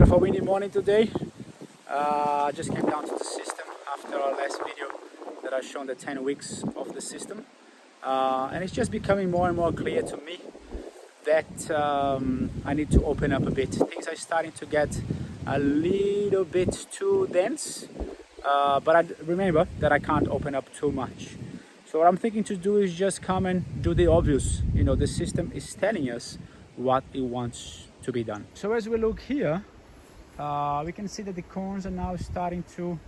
of a windy morning today. Just came down to the system after our last video that I've shown the 10 weeks of the system. And it's just becoming more and more clear to me that I need to open up a bit. Things are starting to get a little bit too dense, but I remember that I can't open up too much. So what I'm thinking to do is just come and do the obvious. You know, the system is telling us what it wants to be done. So as we look here, we can see that the corns are now starting to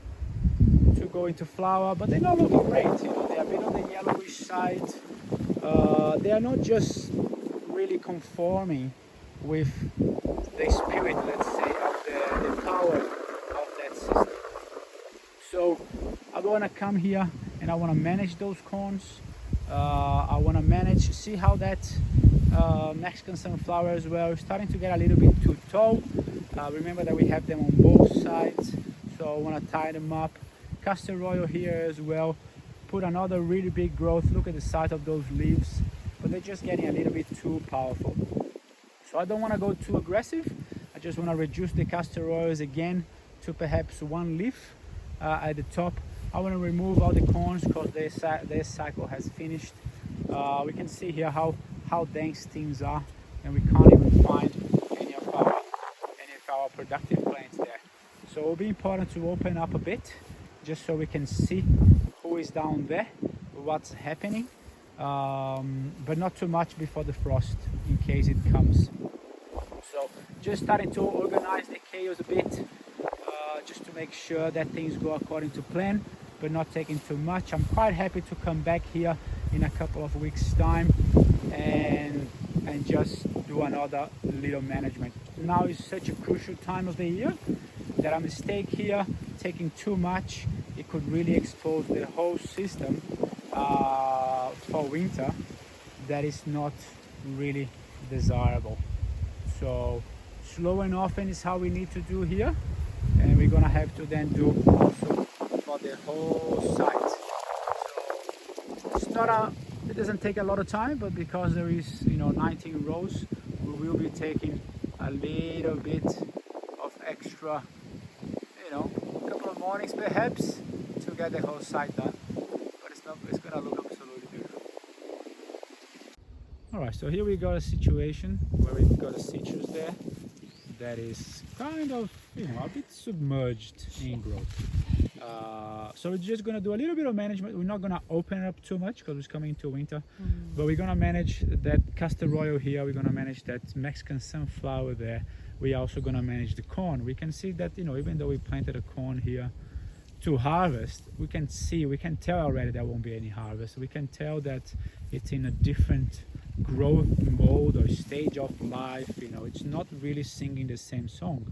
go into flower, but they're not looking great. You know, they're a bit on the yellowish side. They are not just really conforming with the spirit, let's say, of the power of that system. So I want to come here and I want to manage those corns. I want to see how that Mexican sunflower as well is starting to get a little bit too tall. Remember that we have them on both sides, so I want to tie them up. Castor oil here as well. Put another really big growth. Look at the size of those leaves, but they're just getting a little bit too powerful. So I don't want to go too aggressive. I just want to reduce the castor oils again to perhaps one leaf at the top. I want to remove all the corns because their cycle has finished. We can see here how dense things are, and we can't even find any of our productive plants there. So it will be important to open up a bit just so we can see who is down there, what's happening, but not too much before the frost in case it comes. So just starting to organize the chaos a bit, just to make sure that things go according to plan, but not taking too much. I'm quite happy to come back here in a couple of weeks time and just do another little management. Now is such a crucial time of the year that a mistake here, taking too much, it could really expose the whole system for winter. That is not really desirable. So slow and often is how we need to do here, and we're gonna have to then do also for the whole site. So it's not it doesn't take a lot of time, but because there is 19 rows, we will be taking a little bit of extra, a couple of mornings perhaps to get the whole site done. But it's gonna look absolutely beautiful. Alright, so here we got a situation where we've got a citrus there that is kind of a bit submerged in growth. So we're just gonna do a little bit of management. We're not gonna open it up too much because it's coming into winter, but we're gonna manage that castor oil here. We're gonna manage that Mexican sunflower there. We're also gonna manage the corn. We can see that even though we planted a corn here to harvest, we can tell already there won't be any harvest. We can tell that it's in a different growth mode or stage of life. It's not really singing the same song.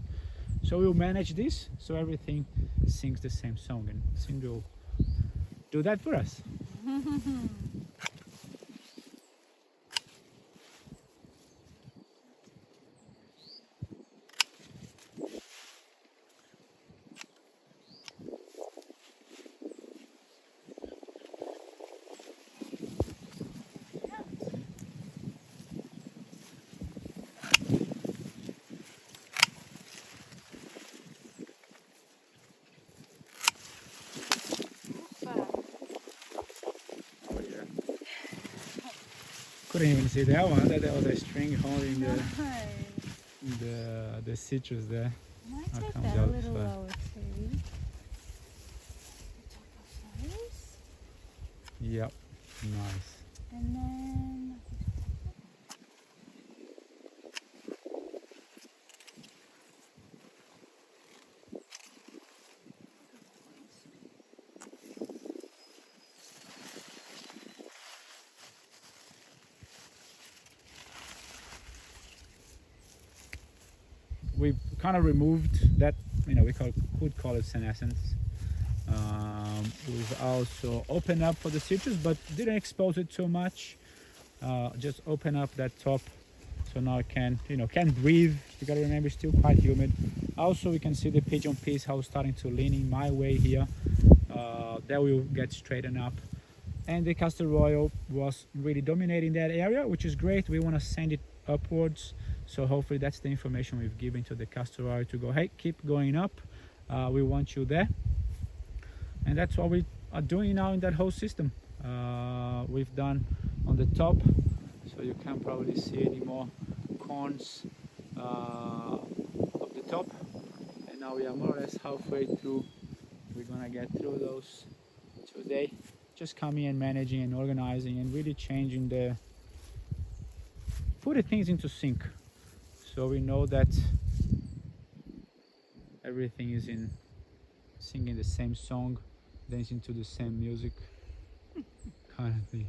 So we'll manage this so everything sings the same song, and Cindy will do that for us. Couldn't even see that one. That was a string holding the citrus there. Might take that a little lower too. Yep, nice. And then we've kind of removed that, we could call it senescence. We've also opened up for the citrus, but didn't expose it too much. Just open up that top, so now it can breathe. You gotta remember, it's still quite humid. Also, we can see the pigeon peas how it's starting to lean in my way here. That will get straightened up. And the castor oil was really dominating that area, which is great. We want to send it upwards So hopefully that's the information we've given to the customer to go, hey, keep going up, we want you there. And that's what we are doing now in that whole system. We've done on the top, so you can't probably see any more corns of the top, and now we are more or less halfway through. We're gonna get through those today, just coming and managing and organizing and really changing putting things into sync, so we know that everything is in singing the same song, dancing to the same music kind of thing.